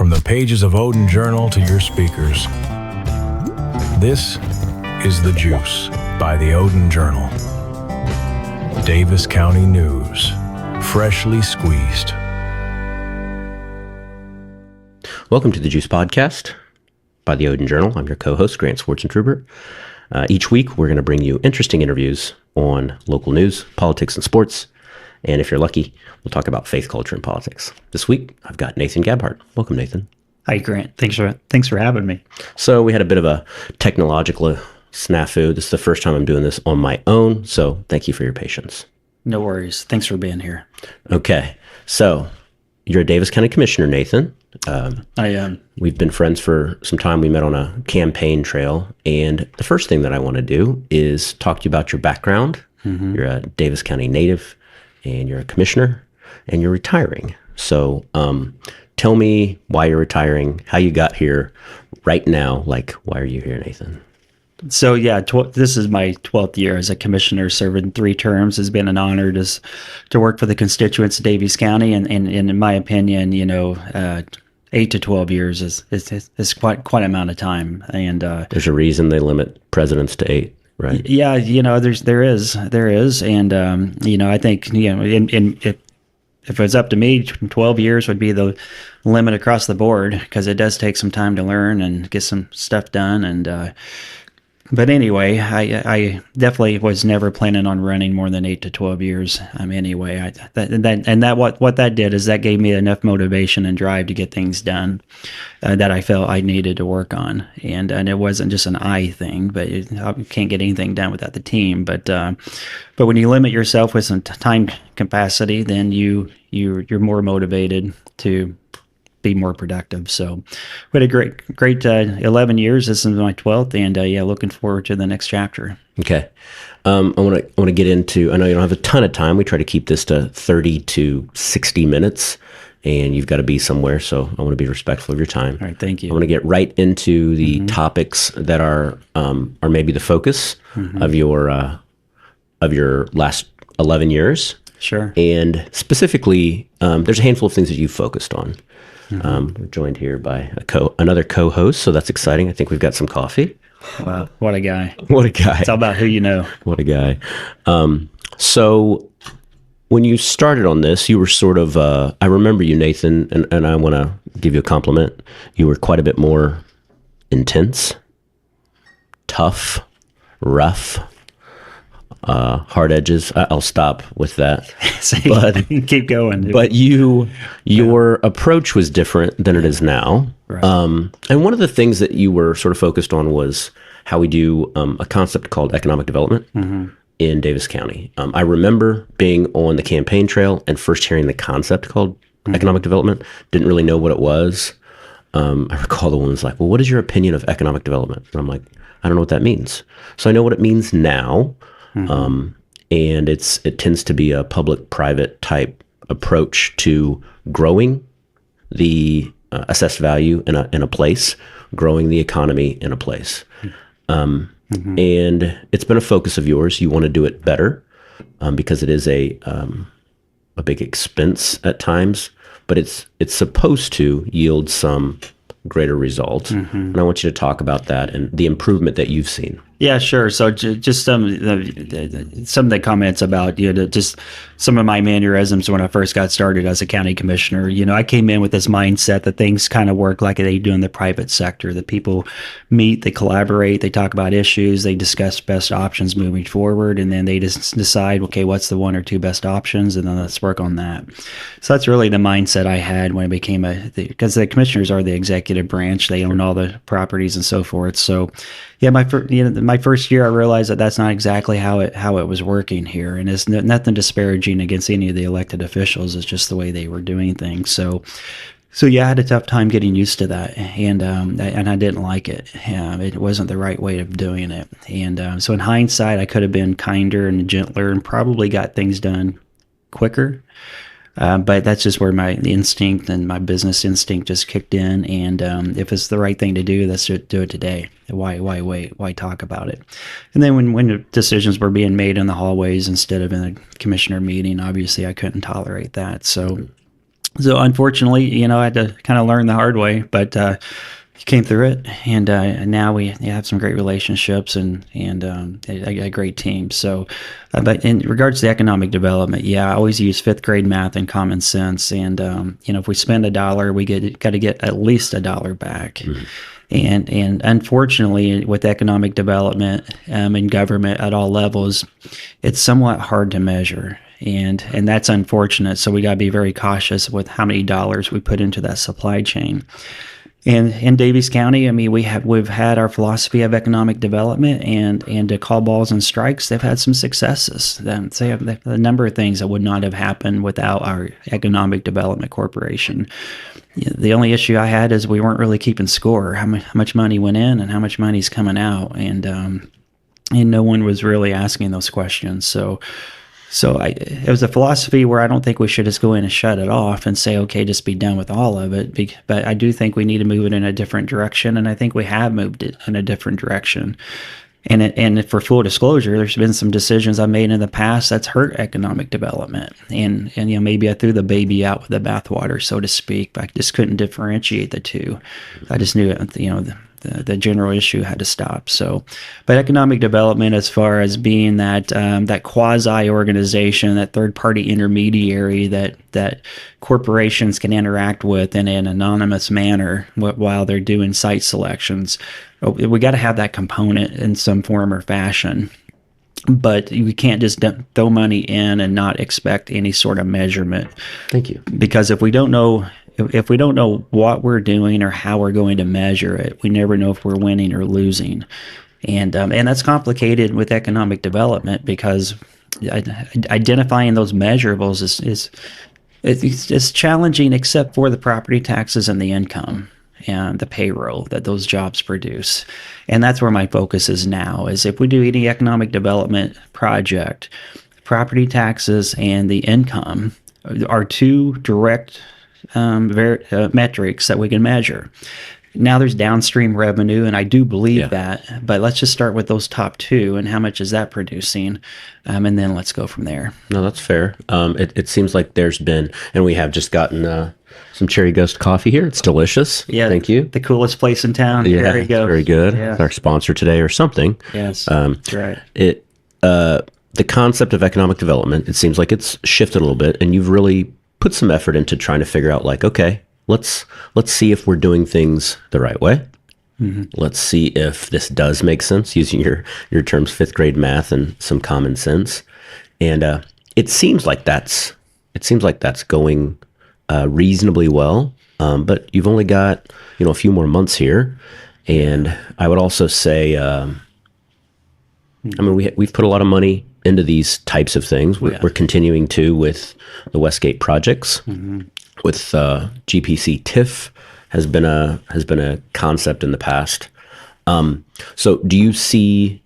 from the pages of Odin Journal to your speakers. This is The Juice by the Odin Journal. Davis County News, freshly squeezed. Welcome to the Juice Podcast by the Odin Journal. I'm your co-host, Grant Swartzentruber. Each week, we're going to bring you interesting interviews on local news, politics, and sports. And if you're lucky, we'll talk about faith, culture, and politics. This week, I've got Nathan Gabhart. Welcome, Nathan. Hi, Grant. Thanks for having me. So we had a bit of a technological snafu. This is the first time I'm doing this on my own, so thank you for your patience. No worries. Thanks for being here. Okay, so you're a Davis County Commissioner, Nathan. I am. We've been friends for some time. We met on a campaign trail, and the first thing that I want to do is talk to you about your background. Mm-hmm. You're a Davis County native, and you're a commissioner, and you're retiring. So tell me why you're retiring, how you got here right now. Like, why are you here, Nathan? So, yeah, this is my 12th year as a commissioner, serving 3 terms. It's been an honor to work for the constituents of Davies County. And in my opinion, 8 to 12 years is quite an amount of time. And there's a reason they limit presidents to 8. Right. Yeah, there is, and I think if it was up to me, 12 years would be the limit across the board, because it does take some time to learn and get some stuff done. And but anyway, I definitely was never planning on running more than 8 to 12 years. Anyway, what that did is that gave me enough motivation and drive to get things done that I felt I needed to work on. And it wasn't just an I thing, but you can't get anything done without the team. But when you limit yourself with some time capacity, then you're more motivated to be more productive. So we had a great 11 years. This is my 12th, and looking forward to the next chapter. Okay. I want to get into, I know you don't have a ton of time. We try to keep this to 30 to 60 minutes, and you've got to be somewhere, so I want to be respectful of your time. All right, thank you. I want to get right into the topics that are maybe the focus of your last 11 years. Sure. And specifically, there's a handful of things that you've focused on. We're joined here by another co-host, so that's exciting. I think we've got some coffee. Wow, what a guy. What a guy. It's all about who you know. What a guy. So when you started on this, you were sort of, I remember you, Nathan, and I want to give you a compliment. You were quite a bit more intense, tough, rough, hard edges. I'll stop with that. But keep going. But your approach was different than it is now. Right. And one of the things that you were sort of focused on was how we do a concept called economic development in Davis County. I remember being on the campaign trail and first hearing the concept called economic development. Didn't really know what it was. I recall the woman's like, well, what is your opinion of economic development? And I'm like, I don't know what that means. So I know what it means now. And it tends to be a public-private type approach to growing the assessed value in a place, growing the economy in a place. And it's been a focus of yours. You want to do it better because it is a big expense at times, but it's supposed to yield some greater result. And I want you to talk about that and the improvement that you've seen. Yeah, sure. So just some of the comments about just some of my mannerisms when I first got started as a county commissioner. I came in with this mindset that things kind of work like they do in the private sector. That people meet, they collaborate, they talk about issues, they discuss best options moving forward, and then they just decide, okay, what's the 1 or 2 best options, and then let's work on that. So that's really the mindset I had when I became because the commissioners are the executive branch, they own all the properties and so forth. So yeah, my first year, I realized that that's not exactly how it was working here, and it's nothing disparaging against any of the elected officials. It's just the way they were doing things. So yeah, I had a tough time getting used to that, and I didn't like it. It wasn't the right way of doing it, and so in hindsight, I could have been kinder and gentler, and probably got things done quicker. But that's just where my instinct and my business instinct just kicked in. And if it's the right thing to do, let's do it today. Why wait? Why talk about it? And then when the decisions were being made in the hallways instead of in a commissioner meeting, obviously I couldn't tolerate that. So So unfortunately, I had to kind of learn the hard way, but came through it, and now we have some great relationships and a great team. So, but in regards to economic development, I always use fifth grade math and common sense. And if we spend $1, we got to get at least $1 back. Mm-hmm. And unfortunately, with economic development in government at all levels, it's somewhat hard to measure. And that's unfortunate. So we got to be very cautious with how many dollars we put into that supply chain. And in Daviess County, I mean, we've had our philosophy of economic development, and to call balls and strikes, they've had some successes. They have a number of things that would not have happened without our Economic Development Corporation. The only issue I had is we weren't really keeping score, how much money went in and how much money's coming out, and no one was really asking those questions. So it was a philosophy where I don't think we should just go in and shut it off and say, okay, just be done with all of it. But I do think we need to move it in a different direction, and I think we have moved it in a different direction. And for full disclosure, there's been some decisions I made in the past that's hurt economic development, and maybe I threw the baby out with the bathwater, so to speak. But I just couldn't differentiate the two. I just knew the general issue had to stop. So, but economic development, as far as being that quasi organization, that third party intermediary that corporations can interact with in an anonymous manner while they're doing site selections, we got to have that component in some form or fashion. But we can't just throw money in and not expect any sort of measurement. Thank you. Because if we don't know what we're doing or how we're going to measure it, we never know if we're winning or losing. And that's complicated with economic development, because identifying those measurables is challenging, except for the property taxes and the income and the payroll that those jobs produce. And that's where my focus is now, is if we do any economic development project, property taxes and the income are two direct metrics that we can measure. Now there's downstream revenue, and I do believe that, but let's just start with those top two, and how much is that producing, and then let's go from there. No, that's fair. It seems like there's been, and we have just gotten some Cherry Ghost coffee here. It's delicious. Yeah, thank you. The coolest place in town. Yeah, there you go. Very good. Yeah. It's our sponsor today or something. Yes, that's right. The concept of economic development, it seems like it's shifted a little bit, and you've really put some effort into trying to figure out, like, okay, let's see if we're doing things the right way. Mm-hmm. Let's see if this does make sense, using your terms, fifth grade math and some common sense. And it seems like that's going reasonably well. But you've only got a few more months here, and I would also say, I mean, we've put a lot of money into these types of things. We're continuing to with the Westgate projects. Mm-hmm. With GPC TIF has been a concept in the past. So do you see,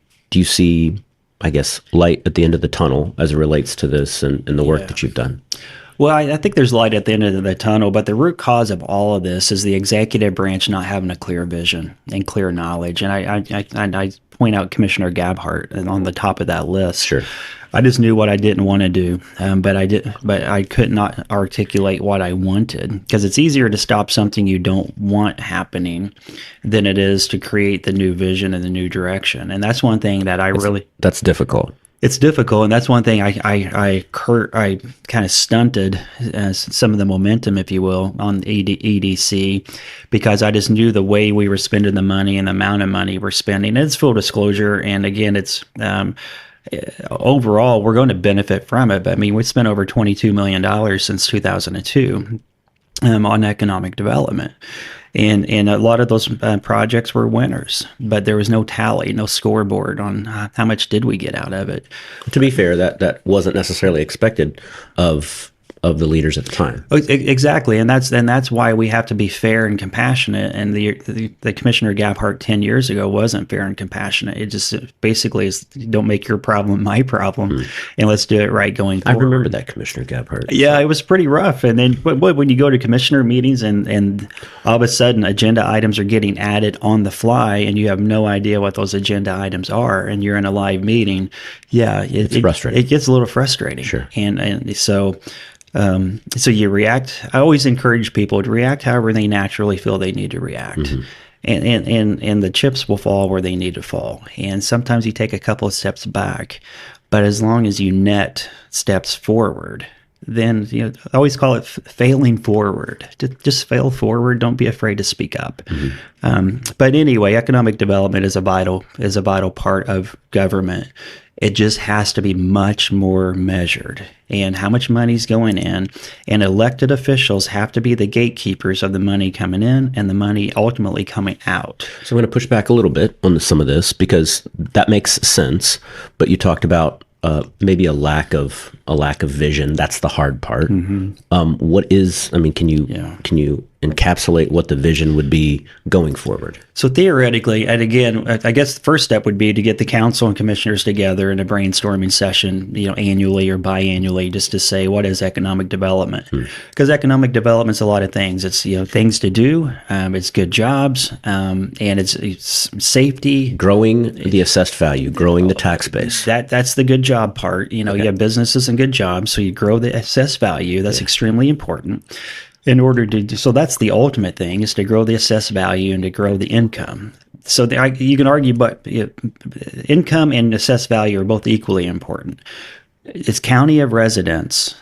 I guess, light at the end of the tunnel as it relates to this and the work that you've done? Well, I think there's light at the end of the tunnel, but the root cause of all of this is the executive branch not having a clear vision and clear knowledge. And I point out Commissioner Gabhart and on the top of that list. Sure. I just knew what I didn't want to do, but I could not articulate what I wanted, because it's easier to stop something you don't want happening than it is to create the new vision and the new direction. And that's one thing that that's difficult. It's difficult, and that's one thing I kind of stunted some of the momentum, if you will, on EDC, because I just knew the way we were spending the money and the amount of money we're spending. And it's full disclosure, and again, it's overall we're going to benefit from it. But I mean, we spent over $22 million since 2002 on economic development. And a lot of those projects were winners, but there was no tally, no scoreboard on how much did we get out of it. To be fair, that wasn't necessarily expected of the leaders at the time. Exactly, and that's why we have to be fair and compassionate. And the Commissioner Gabhart 10 years ago wasn't fair and compassionate. It just basically is, don't make your problem my problem, and let's do it right going forward. I remember that, Commissioner Gabhart. Yeah, it was pretty rough. And then when you go to commissioner meetings and all of a sudden agenda items are getting added on the fly, and you have no idea what those agenda items are, and you're in a live meeting, it's frustrating. It gets a little frustrating. Sure. And so So you react. I always encourage people to react however they naturally feel they need to react. And the chips will fall where they need to fall. And sometimes you take a couple of steps back, but as long as you net steps forward, then I always call it failing forward. Just fail forward. Don't be afraid to speak up. But anyway, economic development is a vital part of government. It just has to be much more measured, and how much money's going in, and elected officials have to be the gatekeepers of the money coming in and the money ultimately coming out. So I'm going to push back a little bit on some of this because that makes sense. But you talked about maybe a lack of vision. That's the hard part. What is? I mean, can you encapsulate what the vision would be going forward? So theoretically, and again, I guess the first step would be to get the council and commissioners together in a brainstorming session, annually or biannually, just to say what is economic development. Because economic development's a lot of things. It's things to do. It's good jobs, and it's safety, growing the assessed value, growing the tax base. That's the good job part. You have businesses and good jobs, so you grow the assessed value. That's extremely important. In order to do so, that's the ultimate thing, is to grow the assessed value and to grow the income. So you can argue, but income and assessed value are both equally important. It's county of residence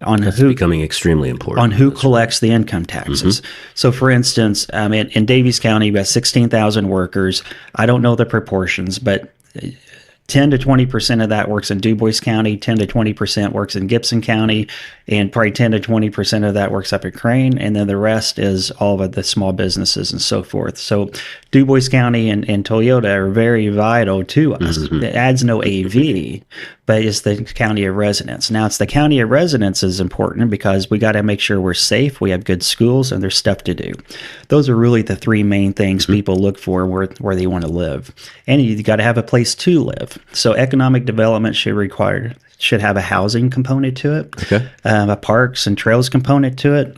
on That's becoming extremely important. On who collects the income taxes. So, for instance, in Daviess County, we have 16,000 workers. I don't know the proportions, but 10 to 20% of that works in DuBois County, 10 to 20% works in Gibson County, and probably 10 to 20% of that works up at Crane, and then the rest is all of the small businesses and so forth. So DuBois County and Toyota are very vital to us. It adds no AV, but it's the county of residence. Now, it's the county of residence is important because we got to make sure we're safe, we have good schools, and there's stuff to do. Those are really the three main things people look for where they want to live. And you got to have a place to live. So economic development should have a housing component to it, a parks and trails component to it,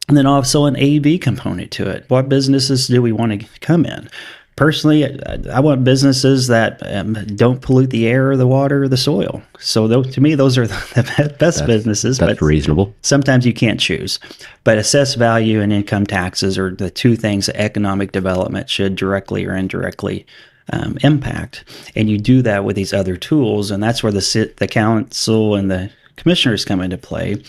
and then also an AV component to it. What businesses do we want to come in? Personally, I want businesses that don't pollute the air or the water or the soil. So to me, those are the best businesses. That's reasonable. Sometimes you can't choose. But assessed value and income taxes are the two things that economic development should directly or indirectly impact. And you do that with these other tools, and that's where the council and the commissioners come into play.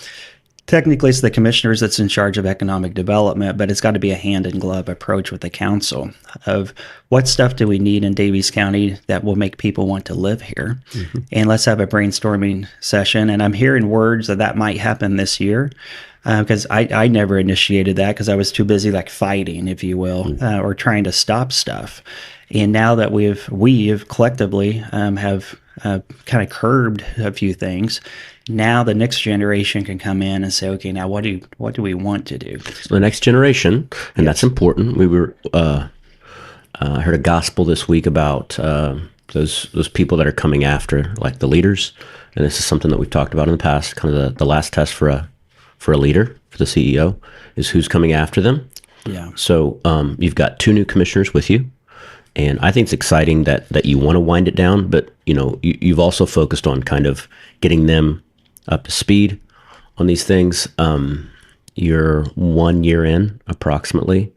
Technically, it's the commissioners that's in charge of economic development, but it's got to be a hand-in-glove approach with the council of what stuff do we need in Daviess County that will make people want to live here. And let's have a brainstorming session. And I'm hearing words that might happen this year, because I never initiated that because I was too busy fighting, if you will, or trying to stop stuff. And now that we've collectively have kind of curbed a few things, now the next generation can come in and say, okay, now what do we want to do? So the next generation, and that's important. We were I heard a gospel this week about those people that are coming after, like the leaders, and this is something that we've talked about in the past. Kind of the last test for a leader, for the CEO, is who's coming after them. Yeah. So you've got two new commissioners with you. And I think it's exciting that you want to wind it down, but you've also focused on kind of getting them up to speed on these things. You're 1 year in approximately.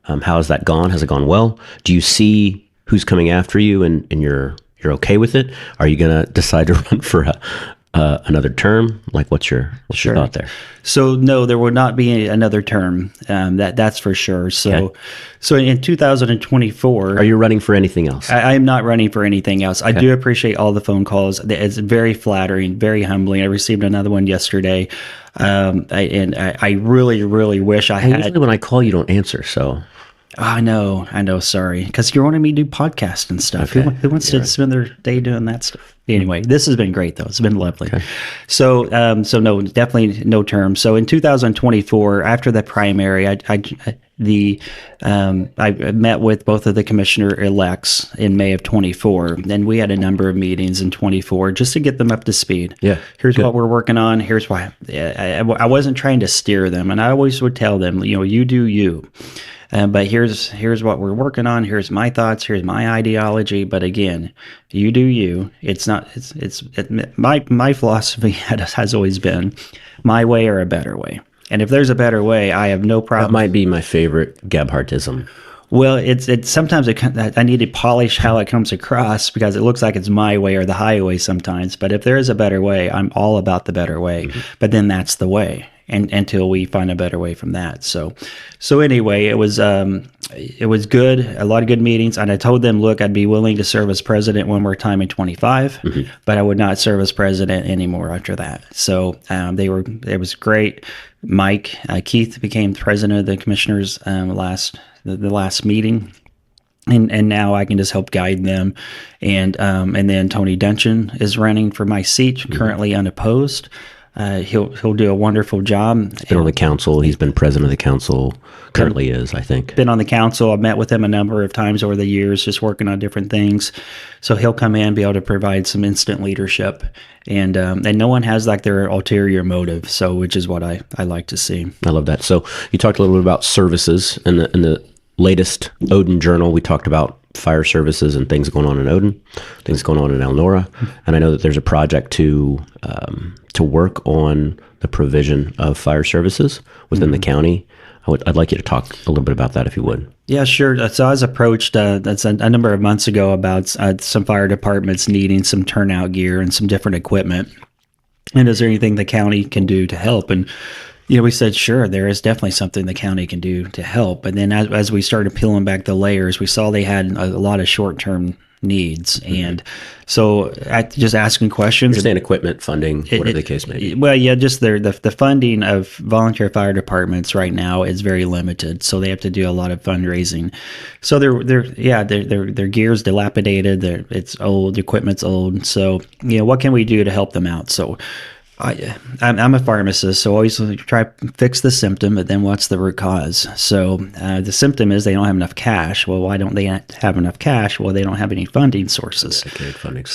How has that gone? Has it gone well? Do you see who's coming after you and you're okay with it? Are you going to decide to run for another term? What's your thought there? So no, there will not be another term. That's for sure. So in 2024, are you running for anything else? I am not running for anything else. I do appreciate all the phone calls. It's very flattering, very humbling. I received another one yesterday, and I really, really wish I had. Usually when I call, you don't answer. So. I know. Sorry, because you're wanting me to do podcasts and stuff. Okay. Who wants to spend their day doing that stuff? Anyway, this has been great, though. It's been lovely. Okay. So no, definitely no term. So in 2024, after the primary, I met with both of the commissioner elects in May of 24, and we had a number of meetings in 24 just to get them up to speed. Yeah, Here's good. what we're working on. Here's why. I wasn't trying to steer them, and I always would tell them, you do you. But here's what we're working on. Here's my thoughts. Here's my ideology. But again, you do you. It's not. My philosophy has always been my way or a better way. And if there's a better way, I have no problem. That might be my favorite Gabhartism. Well, it's sometimes I need to polish how it comes across because it looks like it's my way or the highway sometimes. But if there is a better way, I'm all about the better way. Mm-hmm. But then that's the way, and until we find a better way from that. So anyway, it was good. A lot of good meetings, and I told them, look, I'd be willing to serve as president one more time in 25, mm-hmm. but I would not serve as president anymore after that. So it was great. Keith became president of the commissioners the last meeting, and now I can just help guide them, and then Tony Dungeon is running for my seat, mm-hmm. currently unopposed. He'll do a wonderful job. He's been on the council. He's been president of the council. Currently is, I think. Been on the council. I've met with him a number of times over the years, just working on different things. So he'll come in, be able to provide some instant leadership, and no one has like their ulterior motive. So which is what I like to see. I love that. So you talked a little bit about services in the latest Odin Journal. We talked about fire services and things going on in Odin, things going on in Elnora, and I know that there's a project to work on the provision of fire services within mm-hmm. the county. I'd like you to talk a little bit about that, if you would. Yeah, sure. So I was approached that's a number of months ago about some fire departments needing some turnout gear and some different equipment. And is there anything the county can do to help? And we said, sure, there is definitely something the county can do to help. And then as we started peeling back the layers, we saw they had a lot of short-term needs. Mm-hmm. And so just asking questions. You're saying equipment, funding, whatever the case may be. Well, yeah, just the funding of volunteer fire departments right now is very limited. So they have to do a lot of fundraising. So their gear's dilapidated. It's old, the equipment's old. So, what can we do to help them out? So I'm a pharmacist, so always try to fix the symptom, but then what's the root cause? So the symptom is they don't have enough cash. Well, why don't they have enough cash? Well, they don't have any funding sources.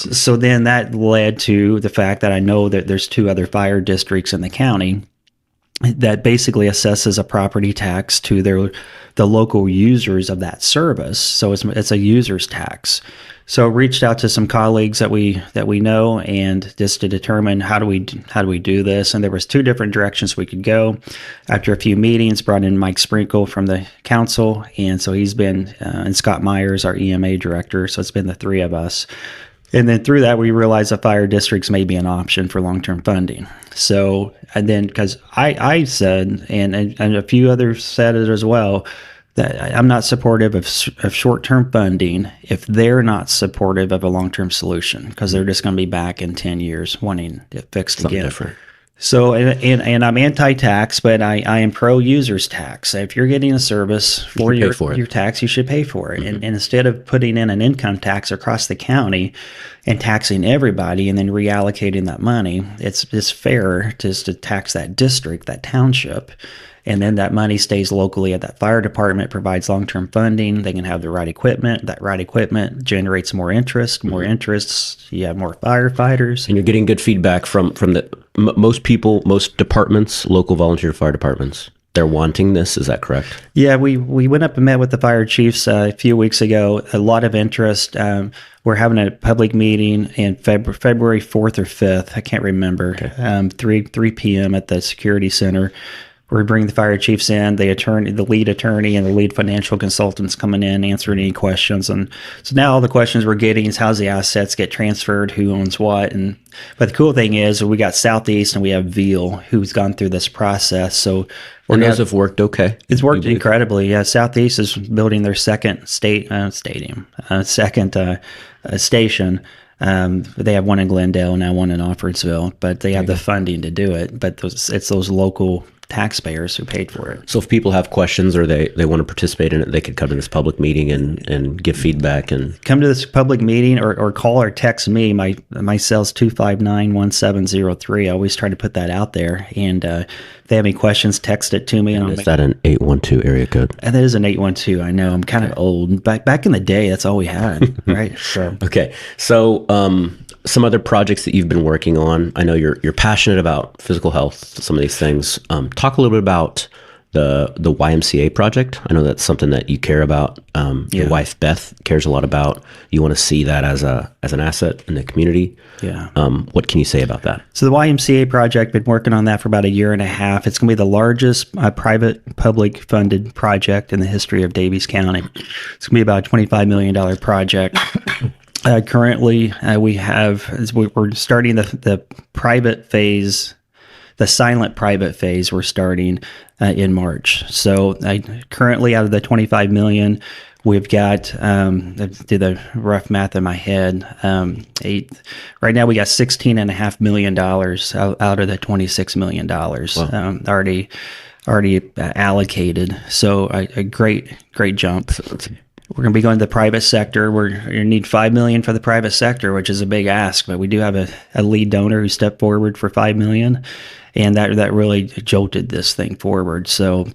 So then that led to the fact that I know that there's 2 other fire districts in the county that basically assesses a property tax to the local users of that service. So it's a user's tax. So reached out to some colleagues that we know, and just to determine how do we do this. And there was 2 different directions we could go. After a few meetings, brought in Mike Sprinkle from the council, and so he's been and Scott Myers, our EMA director. So it's been the 3 of us. And then through that, we realized that fire districts may be an option for long-term funding. So, and then because I said, and a few others said it as well, that I'm not supportive of short-term funding if they're not supportive of a long-term solution, because they're just going to be back in 10 years wanting it fixed Something again. Different. So, and I'm anti-tax, but I am pro-user's tax. If you're getting a service for your tax, you should pay for it. Mm-hmm. And instead of putting in an income tax across the county and taxing everybody and then reallocating that money, it's fairer just to tax that district, that township. And then that money stays locally at that fire department, provides long-term funding. They can have the right equipment. That right equipment generates more interest. More interests, you have more firefighters. And you're getting good feedback from most people, most departments, local volunteer fire departments. They're wanting this. Is that correct? Yeah, we went up and met with the fire chiefs a few weeks ago. A lot of interest. We're having a public meeting in February 4th or 5th. I can't remember. Okay. 3 p.m. at the security center. We bring the fire chiefs in, the lead attorney, and the lead financial consultants coming in, answering any questions. And so now all the questions we're getting is how's the assets get transferred, who owns what. But the cool thing is we got Southeast and we have Veal, who's gone through this process. So those have worked okay. It's worked incredibly. Yeah, Southeast is building their second station. They have one in Glendale, now one in Offordsville, but they have the funding to do it. But it's those local taxpayers who paid for it. So if people have questions or they want to participate in it, they could come to this public meeting and give feedback and Come to this public meeting or call or text me. My cell's 259-1703. I always try to put that out there. And if they have any questions, text it to me. And is that an 812 area code? And that is an 812. I know I'm kind of old. Back in the day, that's all we had, right? So Okay. So some other projects that you've been working on. I know you're passionate about physical health, some of these things. Talk a little bit about the YMCA project. I know that's something that you care about. Your wife Beth cares a lot about. You want to see that as an asset in the community. Yeah. What can you say about that? So the YMCA project, been working on that for about a year and a half. It's going to be the largest private public funded project in the history of Daviess County. It's going to be about a $25 million project. Currently, we're starting the private phase, the silent private phase. We're starting in March. So currently, out of the $25 million, we've got, do the rough math in my head, right now we got $16.5 million out of the $26 million already allocated. So a great jump. We're going to be going to the private sector. We're going to need $5 million for the private sector, which is a big ask, but we do have a lead donor who stepped forward for $5 million, and that really jolted this thing forward. So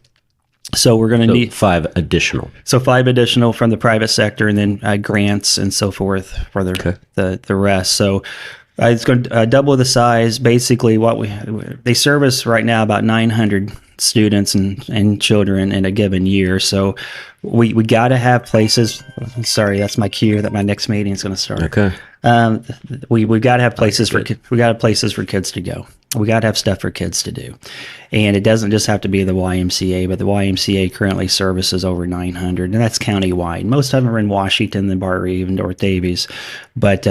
we're going to need 5 additional. So 5 additional from the private sector, and then grants and so forth for the rest. So it's going to double the size. Basically, they service right now about 900 students and children in a given year. So we got to have places. Sorry, that's my cue that my next meeting is going to start. Okay. We got to have places for kids to go. We got to have stuff for kids to do. And it doesn't just have to be the YMCA, but the YMCA currently services over 900, and that's countywide. Most of them are in Washington, the Bar even North Daviess. But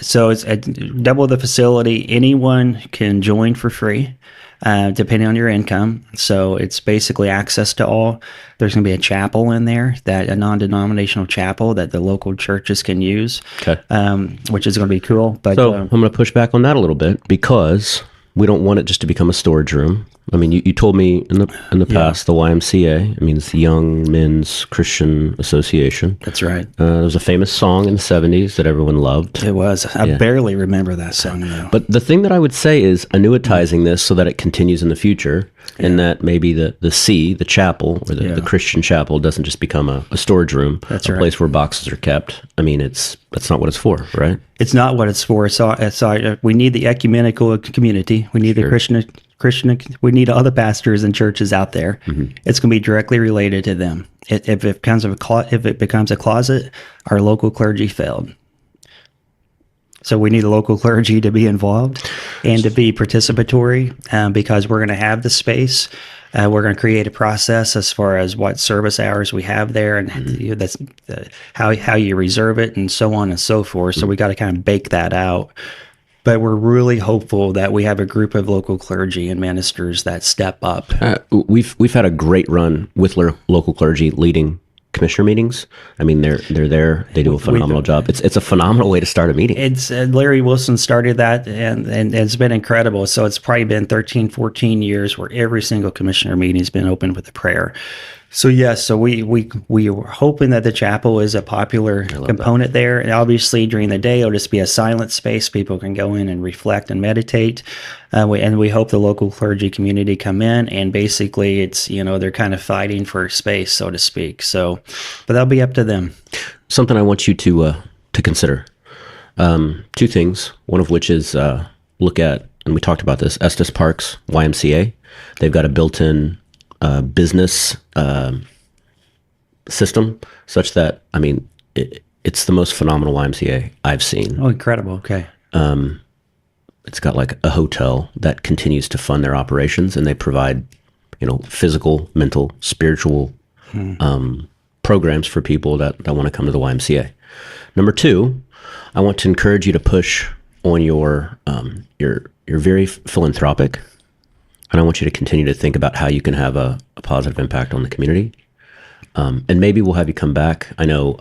so it's double the facility. Anyone can join for free, depending on your income. So it's basically access to all. There's going to be a chapel in there, a non-denominational chapel that the local churches can use, which is going to be cool. But so I'm going to push back on that a little bit, because we don't want it just to become a storage room. I mean, you told me in the past, the YMCA, I mean, it's the Young Men's Christian Association. That's right. There was a famous song in the 70s that everyone loved. It was. I barely remember that song, though. But the thing that I would say is annuitizing this so that it continues in the future, and that maybe the chapel, or the Christian chapel, doesn't just become a storage room, a place where boxes are kept. I mean, that's not what it's for, right? It's not what it's for. We need the ecumenical community. We need the Christian. We need all the pastors and churches out there. Mm-hmm. It's going to be directly related to them. If it becomes a closet, our local clergy failed. So we need the local clergy to be involved and to be participatory, because we're going to have the space. We're going to create a process as far as what service hours we have there, and that's how you reserve it, and so on and so forth. So we got to kind of bake that out. But we're really hopeful that we have a group of local clergy and ministers that step up. We've had a great run with local clergy leading commissioner meetings. I mean, they're there. They do a phenomenal job. It's a phenomenal way to start a meeting. It's Larry Wilson started that, and it's been incredible. So it's probably been 13, 14 years where every single commissioner meeting has been opened with a prayer. So yes, so we were hoping that the chapel is a popular component there. And obviously during the day, it'll just be a silent space. People can go in and reflect and meditate. We hope the local clergy community come in, and basically it's, they're kind of fighting for space, so to speak. So, but that'll be up to them. Something I want you to consider. 2 things. One of which is look at, and we talked about this, Estes Park's YMCA. They've got a built-in business system, such that, I mean, it's the most phenomenal YMCA I've seen. Oh, incredible. Okay. It's got like a hotel that continues to fund their operations, and they provide, physical, mental, spiritual programs for people that want to come to the YMCA. Number 2, I want to encourage you to push on you're very philanthropic. And I want you to continue to think about how you can have a positive impact on the community. And maybe we'll have you come back. I know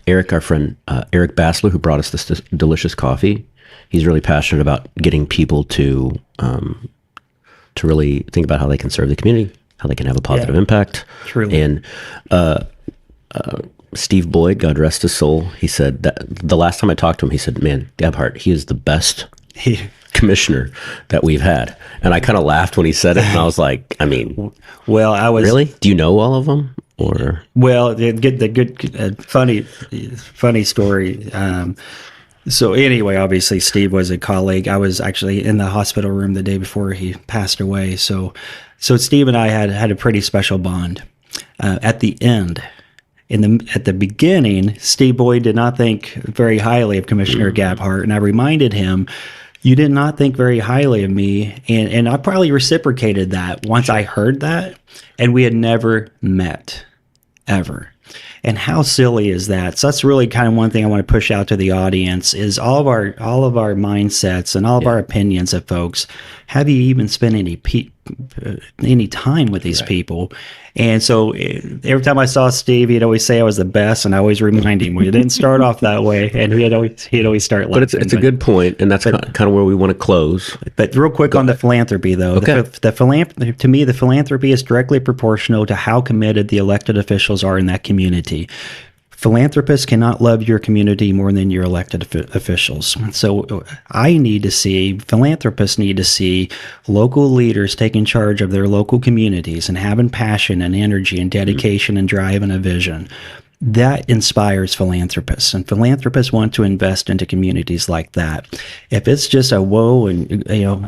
Eric, our friend, Eric Bassler, who brought us this delicious coffee, he's really passionate about getting people to to really think about how they can serve the community, how they can have a positive impact. Truly. And Steve Boyd, God rest his soul, he said that the last time I talked to him, he said, man, Gabhart, he is the best commissioner that we've had. And I kind of laughed when he said it, and I was like, I mean, well, I was really? Do you know all of them? Or well, the good funny story. So anyway, obviously Steve was a colleague. I was actually in the hospital room the day before he passed away. So Steve and I had a pretty special bond. At the end, at the beginning, Steve Boyd did not think very highly of Commissioner Gabhart, and I reminded him, "You did not think very highly of me," and I probably reciprocated that once I heard that, and we had never met, ever. And how silly is that? So that's really kind of one thing I want to push out to the audience is all of our mindsets and all of our opinions of folks. Have you even spent any time with these people? And so every time I saw Steve, he'd always say I was the best, and I always remind him we didn't start off that way, and he'd always start laughing. But it's a good point, and that's kind of where we want to close. But real quick on the philanthropy, though, Okay. To me, the philanthropy is directly proportional to how committed the elected officials are in that community. Philanthropists cannot love your community more than your elected officials. So philanthropists need to see local leaders taking charge of their local communities and having passion and energy and dedication and drive and a vision. That inspires philanthropists, and philanthropists want to invest into communities like that. If it's just a woe and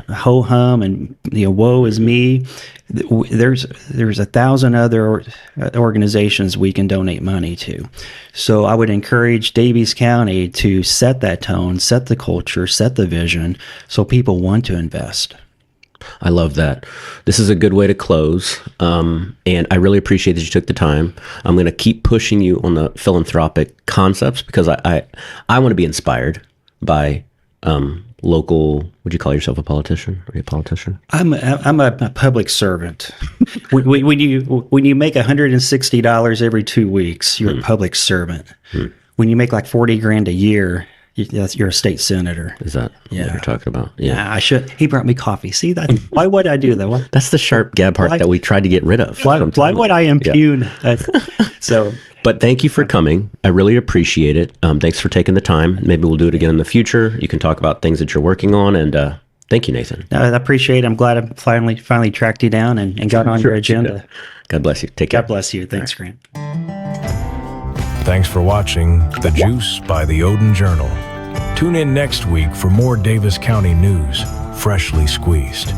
ho hum and woe is me, there's 1,000 other organizations we can donate money to. So I would encourage Daviess County to set that tone, set the culture, set the vision, so people want to invest. I love that. This is a good way to close. And I really appreciate that you took the time. I'm going to keep pushing you on the philanthropic concepts because I want to be inspired by local. Would you call yourself a politician? Are you a politician? I'm a public servant. when you make $160 every 2 weeks, you're a public servant. When you make like $40,000 a year, you're a state senator. Is that what you're talking about? Yeah, I should. He brought me coffee. See that? Why would I do that? That's the sharp Gabhart that we tried to get rid of. Why would I impugn? So, but thank you for coming. I really appreciate it. Thanks for taking the time. Maybe we'll do it again in the future. You can talk about things that you're working on, and thank you, Nathan. I appreciate it. I'm glad I finally tracked you down and got on your agenda. God bless you. Take care. God bless you. Thanks, Grant. Thanks for watching The Juice by the Odin Journal. Tune in next week for more Davis County news, freshly squeezed.